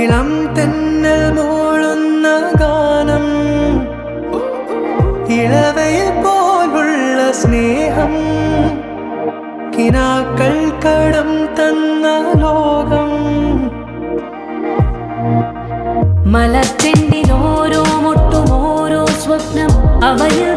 ഇളം തെന്നൽ മൂളുന്ന ഗാനം, ഇളവയിൽ പോലുള്ള സ്നേഹം, കിനാക്കൾ കടം തന്ന ലോകം. മലർച്ചെണ്ടിൽ ഓരോ മുട്ടും ഓരോ സ്വപ്നം, അവയിൽ